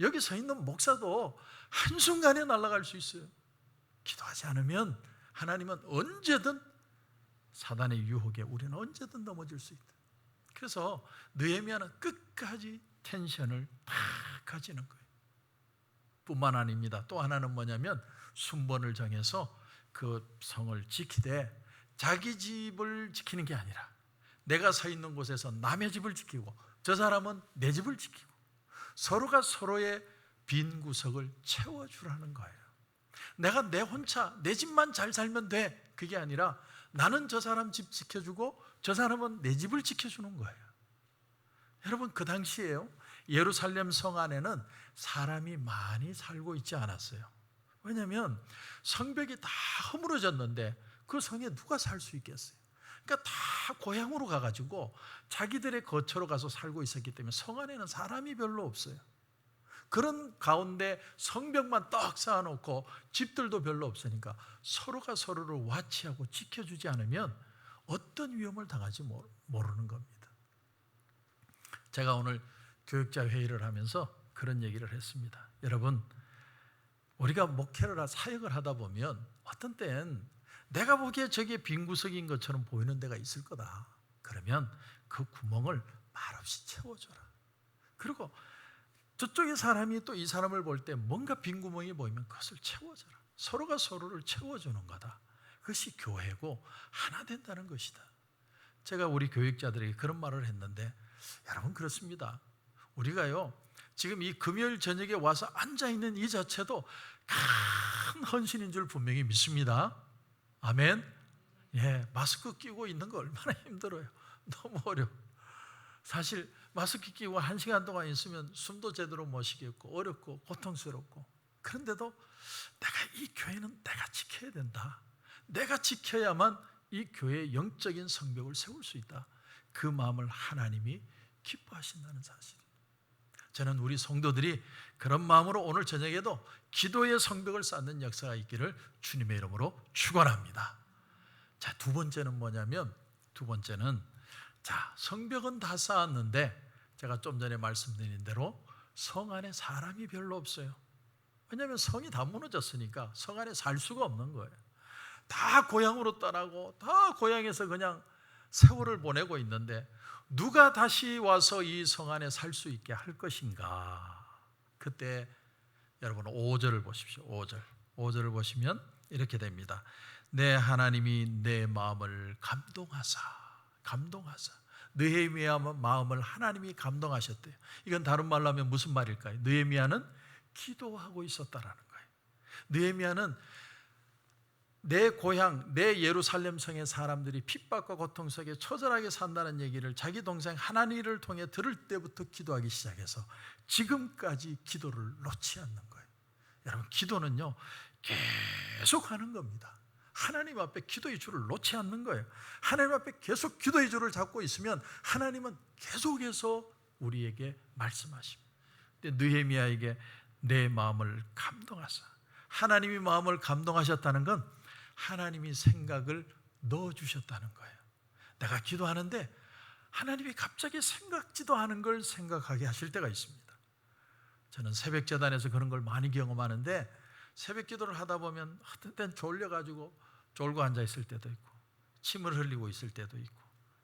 Speaker 2: 여기 서 있는 목사도 한순간에 날아갈 수 있어요. 기도하지 않으면 하나님은 언제든 사단의 유혹에 우리는 언제든 넘어질 수 있다. 그래서 느헤미야는 끝까지 텐션을 다 가지는 거예요. 뿐만 아닙니다. 또 하나는 뭐냐면 순번을 정해서 그 성을 지키되 자기 집을 지키는 게 아니라 내가 서 있는 곳에서 남의 집을 지키고 저 사람은 내 집을 지키고 서로가 서로의 빈 구석을 채워주라는 거예요. 내가 내 혼자 내 집만 잘 살면 돼. 그게 아니라 나는 저 사람 집 지켜주고 저 사람은 내 집을 지켜주는 거예요. 여러분, 그 당시에요, 예루살렘 성 안에는 사람이 많이 살고 있지 않았어요. 왜냐하면 성벽이 다 허물어졌는데 그 성에 누가 살 수 있겠어요? 그러니까 다 고향으로 가가지고 자기들의 거처로 가서 살고 있었기 때문에 성 안에는 사람이 별로 없어요. 그런 가운데 성벽만 딱 쌓아놓고 집들도 별로 없으니까 서로가 서로를 와치하고 지켜주지 않으면 어떤 위험을 당할지 모르는 겁니다. 제가 오늘 교육자 회의를 하면서 그런 얘기를 했습니다. 여러분, 우리가 목회를 사역을 하다 보면 어떤 때는 내가 보기에 저게 빈 구석인 것처럼 보이는 데가 있을 거다. 그러면 그 구멍을 말없이 채워줘라. 그리고 저쪽에 사람이 또 이 사람을 볼 때 뭔가 빈 구멍이 보이면 그것을 채워줘라. 서로가 서로를 채워주는 거다. 그것이 교회고 하나 된다는 것이다. 제가 우리 교육자들에게 그런 말을 했는데 여러분, 그렇습니다. 우리가요, 지금 이 금요일 저녁에 와서 앉아있는 이 자체도 큰 헌신인 줄 분명히 믿습니다. 아멘. 예, 마스크 끼고 있는 거 얼마나 힘들어요. 너무 어려워. 사실 마스크 끼고 1시간 동안 있으면 숨도 제대로 못 쉬겠고 어렵고 고통스럽고, 그런데도 내가 이 교회는 내가 지켜야 된다. 내가 지켜야만 이 교회의 영적인 성벽을 세울 수 있다. 그 마음을 하나님이 기뻐하신다는 사실. 저는 우리 성도들이 그런 마음으로 오늘 저녁에도 기도의 성벽을 쌓는 역사가 있기를 주님의 이름으로 축원합니다. 자, 두 번째는 뭐냐면, 두 번째는 자, 성벽은 다 쌓았는데 제가 좀 전에 말씀드린 대로 성 안에 사람이 별로 없어요. 왜냐하면 성이 다 무너졌으니까 성 안에 살 수가 없는 거예요. 다 고향으로 떠나고 다 고향에서 그냥 세월을 보내고 있는데 누가 다시 와서 이 성 안에 살 수 있게 할 것인가? 그때 여러분 5절을 보십시오. 5절을 보시면 이렇게 됩니다. 내 하나님이 내 마음을 감동하사. 느헤미야 마음을 하나님이 감동하셨대요. 이건 다른 말로 하면 무슨 말일까요? 느헤미야는 기도하고 있었다라는 거예요. 느헤미야는 내 고향, 내 예루살렘 성의 사람들이 핍박과 고통 속에 처절하게 산다는 얘기를 자기 동생 하나니를 통해 들을 때부터 기도하기 시작해서 지금까지 기도를 놓지 않는 거예요. 여러분, 기도는요 계속 하는 겁니다. 하나님 앞에 기도의 줄을 놓지 않는 거예요. 하나님 앞에 계속 기도의 줄을 잡고 있으면 하나님은 계속해서 우리에게 말씀하십니다. 근데 느헤미야에게 내 마음을 감동하사. 하나님이 마음을 감동하셨다는 건 하나님이 생각을 넣어주셨다는 거예요. 내가 기도하는데 하나님이 갑자기 생각지도 않은 걸 생각하게 하실 때가 있습니다. 저는 새벽 제단에서 그런 걸 많이 경험하는데, 새벽 기도를 하다 보면 어떤 때는 졸려가지고 졸고 앉아있을 때도 있고 침을 흘리고 있을 때도 있고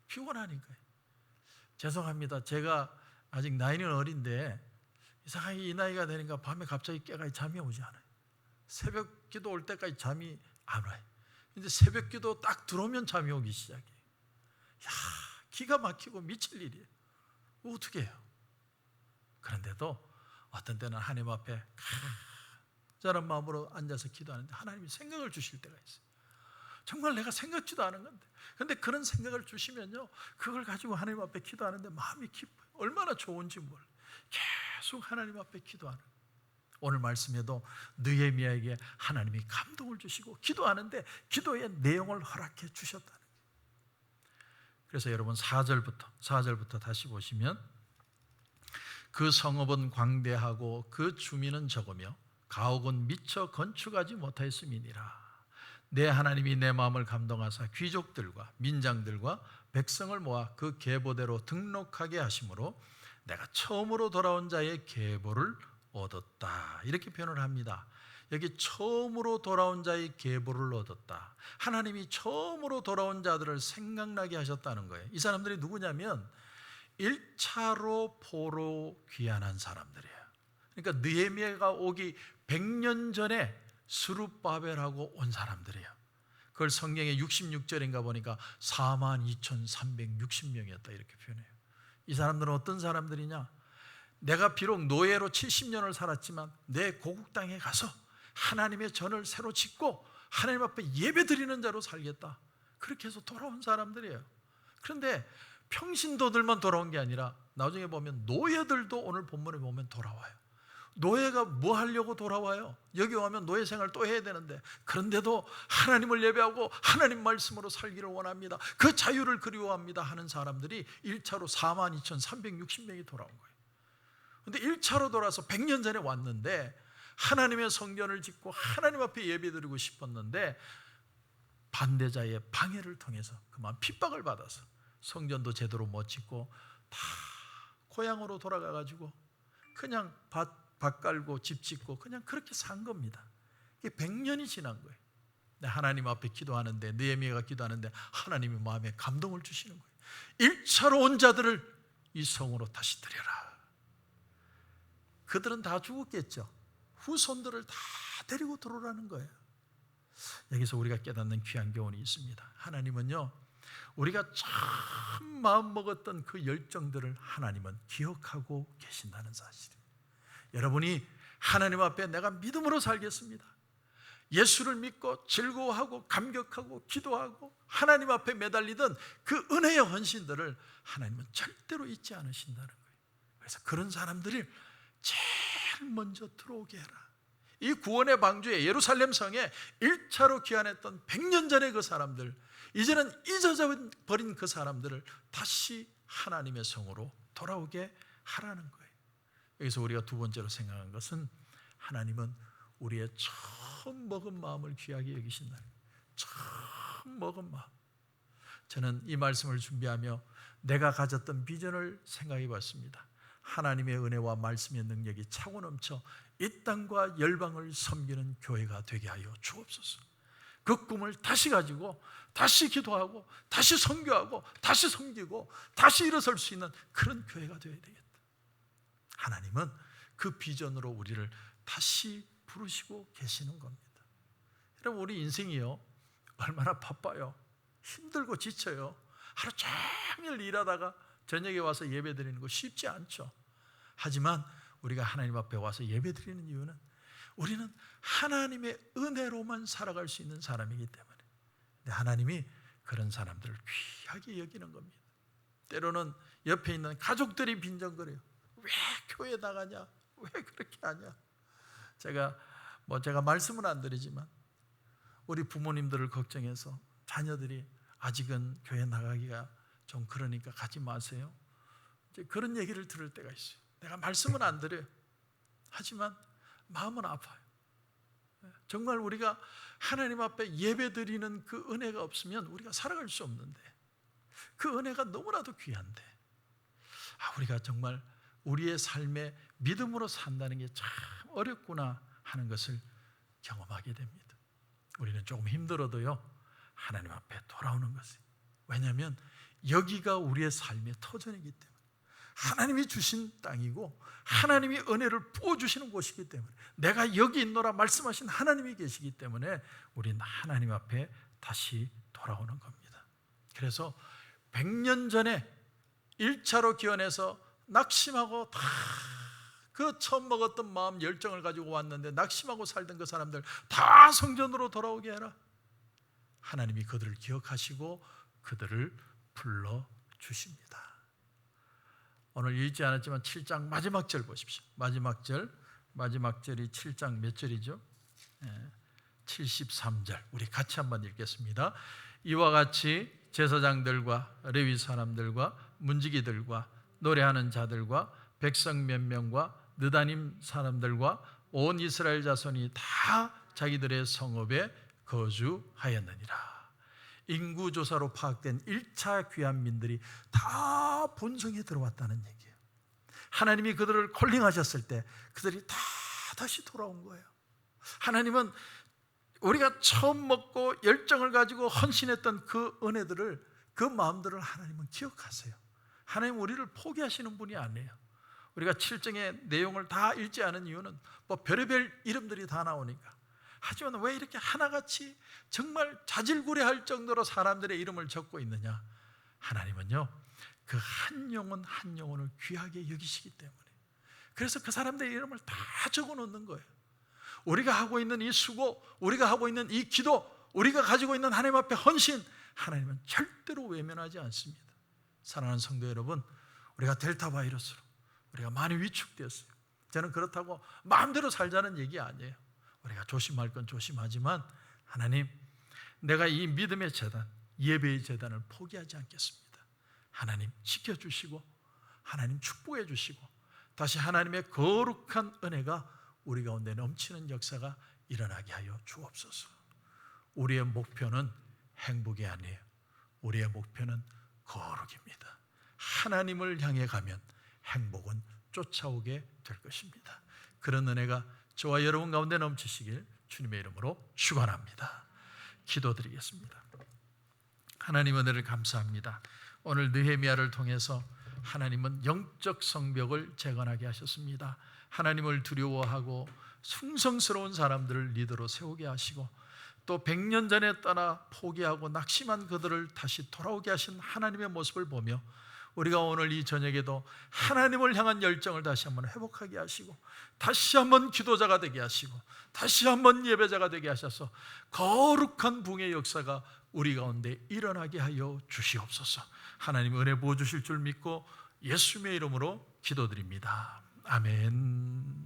Speaker 2: 피곤하니까요. 죄송합니다. 제가 아직 나이는 어린데 이상하게 이 나이가 되니까 밤에 갑자기 깨가 잠이 오지 않아요. 새벽 기도 올 때까지 잠이 안 와요. 근데 새벽 기도 딱 들어오면 잠이 오기 시작해요. 기가 막히고 미칠 일이에요. 어떻게 해요? 그런데도 어떤 때는 하나님 앞에 저런 마음으로 앉아서 기도하는데 하나님이 생각을 주실 때가 있어요. 정말 내가 생각지도 않은 건데, 그런데 그런 생각을 주시면요, 그걸 가지고 하나님 앞에 기도하는데 마음이 기뻐요. 얼마나 좋은지 몰라요. 계속 하나님 앞에 기도하는 거예요. 오늘 말씀에도 느헤미야에게 하나님이 감동을 주시고 기도하는데 기도의 내용을 허락해 주셨다는 거예요. 그래서 여러분 4절부터 다시 보시면, 그 성읍은 광대하고 그 주민은 적으며 가옥은 미처 건축하지 못하였음이니라. 내 하나님이 내 마음을 감동하사 귀족들과 민장들과 백성을 모아 그 계보대로 등록하게 하심으로 내가 처음으로 돌아온 자의 계보를 얻었다. 이렇게 표현을 합니다. 여기 처음으로 돌아온 자의 계보를 얻었다. 하나님이 처음으로 돌아온 자들을 생각나게 하셨다는 거예요. 이 사람들이 누구냐면 1차로 포로 귀환한 사람들이에요. 그러니까 느헤미야가 오기 100년 전에 스룹바벨하고 온 사람들이에요. 그걸 성경에 66절인가 보니까 42,360명이었다 이렇게 표현해요. 이 사람들은 어떤 사람들이냐? 내가 비록 노예로 70년을 살았지만 내 고국 땅에 가서 하나님의 전을 새로 짓고 하나님 앞에 예배드리는 자로 살겠다. 그렇게 해서 돌아온 사람들이에요. 그런데 평신도들만 돌아온 게 아니라 나중에 보면 노예들도 오늘 본문에 보면 돌아와요. 노예가 뭐 하려고 돌아와요? 여기 오면 노예 생활 또 해야 되는데, 그런데도 하나님을 예배하고 하나님 말씀으로 살기를 원합니다. 그 자유를 그리워합니다 하는 사람들이 1차로 42,360명이 돌아온 거예요. 그런데 1차로 돌아서 100년 전에 왔는데 하나님의 성전을 짓고 하나님 앞에 예배드리고 싶었는데 반대자의 방해를 통해서 그만 핍박을 받아서 성전도 제대로 못 짓고 다 고향으로 돌아가가지고 그냥 밭 깔고 집 짓고 그냥 그렇게 산 겁니다. 이게 100년이 지난 거예요. 하나님 앞에 기도하는데, 느헤미야가 기도하는데 하나님이 마음에 감동을 주시는 거예요. 1차로 온 자들을 이 성으로 다시 들여라. 그들은 다 죽었겠죠. 후손들을 다 데리고 들어오라는 거예요. 여기서 우리가 깨닫는 귀한 교훈이 있습니다. 하나님은요, 우리가 처음 마음 먹었던 그 열정들을 하나님은 기억하고 계신다는 사실이에요. 여러분이 하나님 앞에 내가 믿음으로 살겠습니다, 예수를 믿고 즐거워하고 감격하고 기도하고 하나님 앞에 매달리던 그 은혜의 헌신들을 하나님은 절대로 잊지 않으신다는 거예요. 그래서 그런 사람들을 제일 먼저 들어오게 해라. 이 구원의 방주에 예루살렘 성에 1차로 귀환했던 100년 전의 그 사람들, 이제는 잊어져 버린 그 사람들을 다시 하나님의 성으로 돌아오게 하라는 거예요. 여기서 우리가 두 번째로 생각한 것은, 하나님은 우리의 처음 먹은 마음을 귀하게 여기신다. 처음 먹은 마음. 저는 이 말씀을 준비하며 내가 가졌던 비전을 생각해 봤습니다. 하나님의 은혜와 말씀의 능력이 차고 넘쳐 이 땅과 열방을 섬기는 교회가 되게 하여 주옵소서. 그 꿈을 다시 가지고 다시 기도하고 다시 선교하고 다시 섬기고 다시 일어설 수 있는 그런 교회가 되어야 되겠다. 하나님은 그 비전으로 우리를 다시 부르시고 계시는 겁니다. 여러분, 우리 인생이요, 얼마나 바빠요. 힘들고 지쳐요. 하루 종일 일하다가 저녁에 와서 예배 드리는 거 쉽지 않죠. 하지만 우리가 하나님 앞에 와서 예배 드리는 이유는 우리는 하나님의 은혜로만 살아갈 수 있는 사람이기 때문에, 하나님이 그런 사람들을 귀하게 여기는 겁니다. 때로는 옆에 있는 가족들이 빈정거려요. 왜 교회 나가냐? 왜 그렇게 하냐? 제가 말씀은 안 드리지만 우리 부모님들을 걱정해서 자녀들이 아직은 교회 나가기가 좀 그러니까 가지 마세요. 이제 그런 얘기를 들을 때가 있어요. 내가 말씀은 안 드려요. 하지만 마음은 아파요. 정말 우리가 하나님 앞에 예배 드리는 그 은혜가 없으면 우리가 살아갈 수 없는데, 그 은혜가 너무나도 귀한데, 우리가 정말 우리의 삶에 믿음으로 산다는 게 참 어렵구나 하는 것을 경험하게 됩니다. 우리는 조금 힘들어도요, 하나님 앞에 돌아오는 것이에요. 왜냐하면 여기가 우리의 삶의 터전이기 때문에, 하나님이 주신 땅이고 하나님이 은혜를 부어주시는 곳이기 때문에, 내가 여기 있노라 말씀하신 하나님이 계시기 때문에 우리는 하나님 앞에 다시 돌아오는 겁니다. 그래서 100년 전에 1차로 기원해서 낙심하고 다 그 처음 먹었던 마음 열정을 가지고 왔는데 낙심하고 살던 그 사람들 다 성전으로 돌아오게 해라. 하나님이 그들을 기억하시고 그들을 불러주십니다. 오늘 읽지 않았지만 7장 마지막 절 보십시오. 마지막 절이 7장 몇 절이죠? 73절. 우리 같이 한번 읽겠습니다. 이와 같이 제사장들과 레위 사람들과 문지기들과 노래하는 자들과 백성 몇 명과 느다님 사람들과 온 이스라엘 자손이 다 자기들의 성읍에 거주하였느니라. 인구조사로 파악된 1차 귀환민들이 다 본성에 들어왔다는 얘기예요. 하나님이 그들을 콜링하셨을 때 그들이 다 다시 돌아온 거예요. 하나님은 우리가 처음 먹고 열정을 가지고 헌신했던 그 은혜들을, 그 마음들을 하나님은 기억하세요. 하나님 우리를 포기하시는 분이 아니에요. 우리가 7장의 내용을 다 읽지 않은 이유는 뭐 별의별 이름들이 다 나오니까. 하지만 왜 이렇게 하나같이 정말 자질구레할 정도로 사람들의 이름을 적고 있느냐? 하나님은요, 그 한 영혼 한 영혼을 귀하게 여기시기 때문에, 그래서 그 사람들의 이름을 다 적어 놓는 거예요. 우리가 하고 있는 이 수고, 우리가 하고 있는 이 기도, 우리가 가지고 있는 하나님 앞에 헌신, 하나님은 절대로 외면하지 않습니다. 사랑하는 성도 여러분, 우리가 델타 바이러스로 우리가 많이 위축되었어요. 저는 그렇다고 마음대로 살자는 얘기 아니에요. 우리가 조심할 건 조심하지만, 하나님, 내가 이 믿음의 재단, 예배의 재단을 포기하지 않겠습니다. 하나님 지켜주시고, 하나님 축복해 주시고, 다시 하나님의 거룩한 은혜가 우리 가운데 넘치는 역사가 일어나게 하여 주옵소서. 우리의 목표는 행복이 아니에요. 우리의 목표는 거룩입니다. 하나님을 향해 가면 행복은 쫓아오게 될 것입니다. 그런 은혜가 저와 여러분 가운데 넘치시길 주님의 이름으로 축원합니다. 기도드리겠습니다. 하나님 은혜를 감사합니다. 오늘 느헤미야를 통해서 하나님은 영적 성벽을 재건하게 하셨습니다. 하나님을 두려워하고 충성스러운 사람들을 리더로 세우게 하시고, 또 100년 전에 떠나 포기하고 낙심한 그들을 다시 돌아오게 하신 하나님의 모습을 보며, 우리가 오늘 이 저녁에도 하나님을 향한 열정을 다시 한번 회복하게 하시고, 다시 한번 기도자가 되게 하시고, 다시 한번 예배자가 되게 하셔서 거룩한 붕의 역사가 우리 가운데 일어나게 하여 주시옵소서. 하나님 은혜 부어주실 줄 믿고 예수님의 이름으로 기도드립니다. 아멘.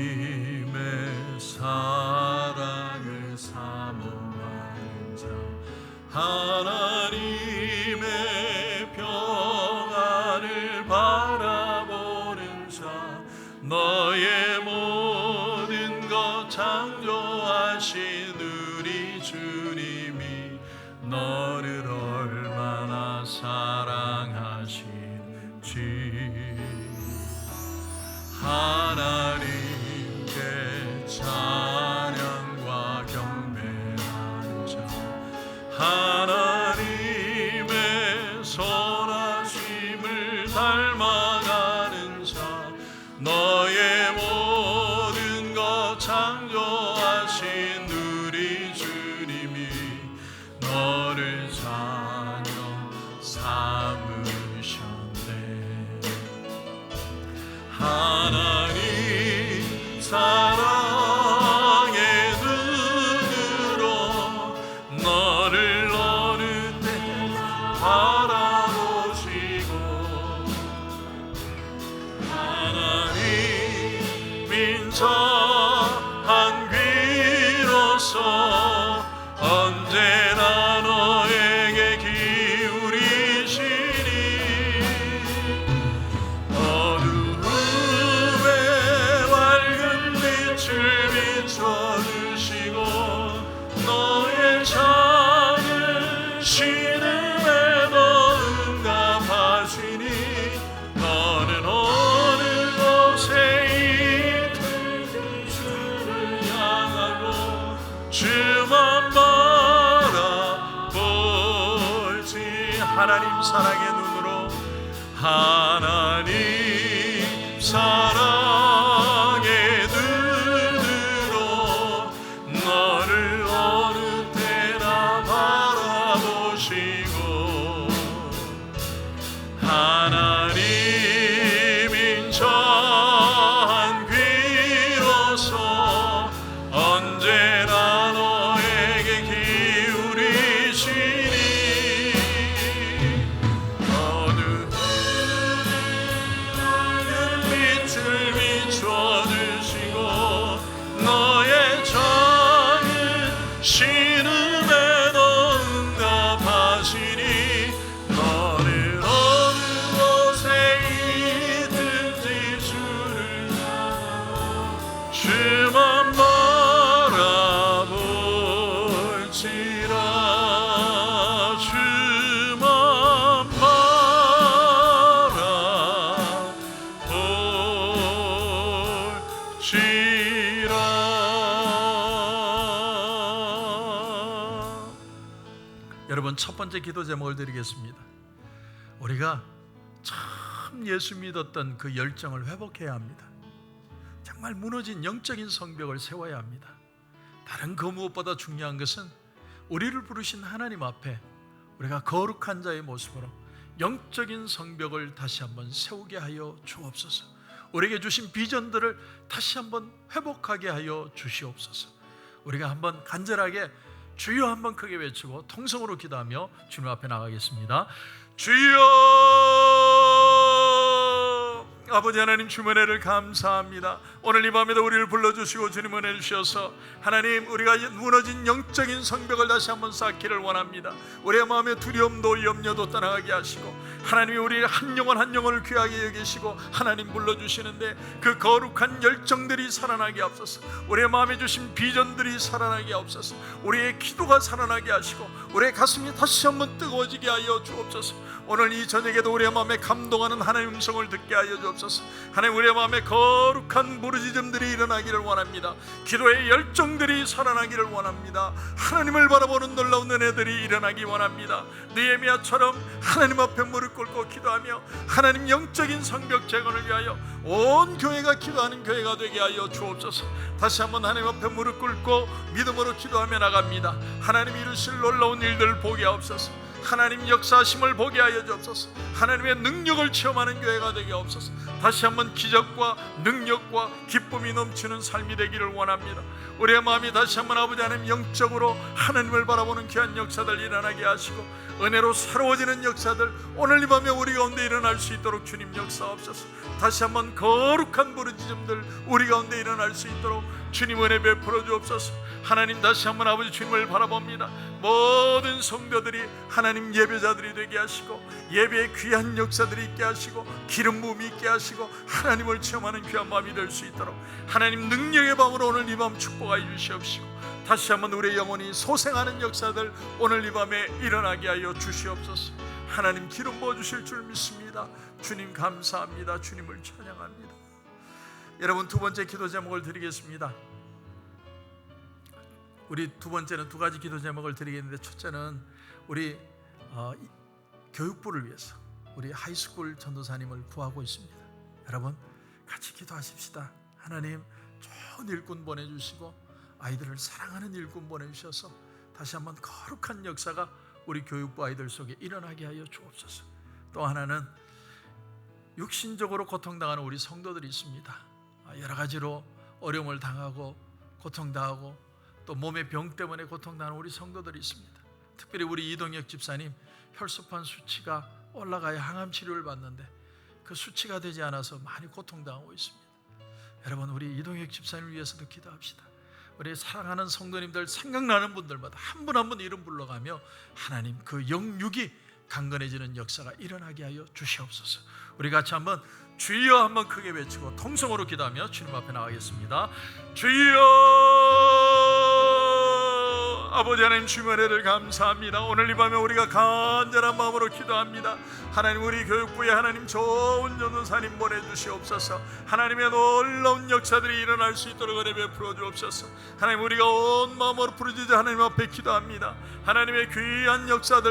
Speaker 3: 하나님의 사랑을 사모하는 자, 하나님의 평안을 바라보는 자, 너의 모든 것 창조하신 우리 주님이 너를 얼마나 사랑하시는지, 하나님 바라보시고 하나님 인자한 귀로서 언제나 너에게 기울이시니 어두움에 밝은 빛을 비춰주시고 너의 작은 신음에도 응답하시니 너는 어느 곳에 있든지 주를 향하고 주만 바라볼지 하나님 사랑의 눈으로 하나님 사랑의 눈으로 너를 어느 때나 바라보시고 하나님 인자한 귀로서 언제나 너에게 기울이시니 어두운 빛을 비춰주시고 너의 작은 신음에도 응답하시니 너는 어느 곳에 있든지 주를 주만 바라볼지라 주만 바라볼지라.
Speaker 2: 여러분, 첫 번째 기도 제목을 드리겠습니다. 우리가 참 예수 믿었던 그 열정을 회복해야 합니다. 정말 무너진 영적인 성벽을 세워야 합니다. 다른 그 무엇보다 중요한 것은 우리를 부르신 하나님 앞에 우리가 거룩한 자의 모습으로 영적인 성벽을 다시 한번 세우게 하여 주옵소서. 우리에게 주신 비전들을 다시 한번 회복하게 하여 주시옵소서. 우리가 한번 간절하게 주여 한번 크게 외치고 통성으로 기도하며 주님 앞에 나가겠습니다. 주여! 아버지 하나님, 주님 은혜를 감사합니다. 오늘 이 밤에도 우리를 불러주시고 주님 은혜 주셔서 하나님, 우리가 무너진 영적인 성벽을 다시 한번 쌓기를 원합니다. 우리의 마음의 두려움도 염려도 떠나가게 하시고 하나님이 우리의 한 영혼 한 영혼을 귀하게 여기시고 하나님 불러주시는데 그 거룩한 열정들이 살아나게 하옵소서. 우리의 마음에 주신 비전들이 살아나게 하옵소서. 우리의 기도가 살아나게 하시고 우리의 가슴이 다시 한번 뜨거워지게 하여 주옵소서. 오늘 이 저녁에도 우리의 마음에 감동하는 하나님의 음성을 듣게 하여 주옵소서. 하나님, 우리의 마음에 거룩한 부르짖음들이 일어나기를 원합니다. 기도의 열정들이 살아나기를 원합니다. 하나님을 바라보는 놀라운 은혜들이 일어나기 원합니다. 느헤미야처럼 하나님 앞에 무릎 꿇고 기도하며 하나님 영적인 성벽 재건을 위하여 온 교회가 기도하는 교회가 되게 하여 주옵소서. 다시 한번 하나님 앞에 무릎 꿇고 믿음으로 기도하며 나갑니다. 하나님 이루실 놀라운 일들 보게 하옵소서. 하나님 역사하심을 보게 하여 주옵소서. 하나님의 능력을 체험하는 교회가 되게 하옵소서. 다시 한번 기적과 능력과 기쁨이 넘치는 삶이 되기를 원합니다. 우리의 마음이 다시 한번 아버지 하나님 영적으로 하나님을 바라보는 귀한 역사들 일어나게 하시고 은혜로 새로워지는 역사들 오늘 이 밤에 우리 가운데 일어날 수 있도록 주님 역사하옵소서. 다시 한번 거룩한 부르짖음들 우리 가운데 일어날 수 있도록 주님 은혜 베풀어 주옵소서. 하나님, 다시 한번 아버지 주님을 바라봅니다. 모든 성도들이 하나님 예배자들이 되게 하시고 예배의 귀한 역사들이 있게 하시고 기름 부음이 있게 하시고 하나님을 체험하는 귀한 마음이 될 수 있도록 하나님 능력의 밤으로 오늘 이 밤 축복하여 주시옵시고 다시 한번 우리의 영혼이 소생하는 역사들 오늘 이 밤에 일어나게 하여 주시옵소서. 하나님 기름 부어주실 줄 믿습니다. 주님 감사합니다. 주님을 찬양합니다. 여러분, 두 번째 기도 제목을 드리겠습니다. 우리 두 번째는 두 가지 기도 제목을 드리겠는데, 첫째는 우리 교육부를 위해서 우리 하이스쿨 전도사님을 구하고 있습니다. 여러분 같이 기도하십시다. 하나님, 좋은 일꾼 보내주시고 아이들을 사랑하는 일꾼 보내주셔서 다시 한번 거룩한 역사가 우리 교육부 아이들 속에 일어나게 하여 주옵소서. 또 하나는 육신적으로 고통당하는 우리 성도들이 있습니다. 여러 가지로 어려움을 당하고 고통당하고 또 몸의 병 때문에 고통당하는 우리 성도들이 있습니다. 특별히 우리 이동혁 집사님 혈소판 수치가 올라가야 항암 치료를 받는데 그 수치가 되지 않아서 많이 고통당하고 있습니다. 여러분, 우리 이동혁 집사님을 위해서도 기도합시다. 우리 사랑하는 성도님들, 생각나는 분들마다 한 분 한 분 이름 불러가며 하나님 그 영육이 강건해지는 역사가 일어나게 하여 주시옵소서. 우리 같이 한번 주여 한번 크게 외치고 통성으로 기도하며 주님 앞에 나가겠습니다. 주여, 아버지 하나님, 주님의 은혜를 감사합니다. 오늘 이 밤에 우리가 간절한 마음으로 기도합니다. 하나님, 우리 교육부에 하나님 좋은 전도사님 보내주시옵소서. 하나님의 놀라운 역사들이 일어날 수 있도록 은혜 베풀어 주옵소서. 하나님, 우리가 온 마음으로 부르짖어 하나님 앞에 기도합니다. 하나님의 귀한 역사들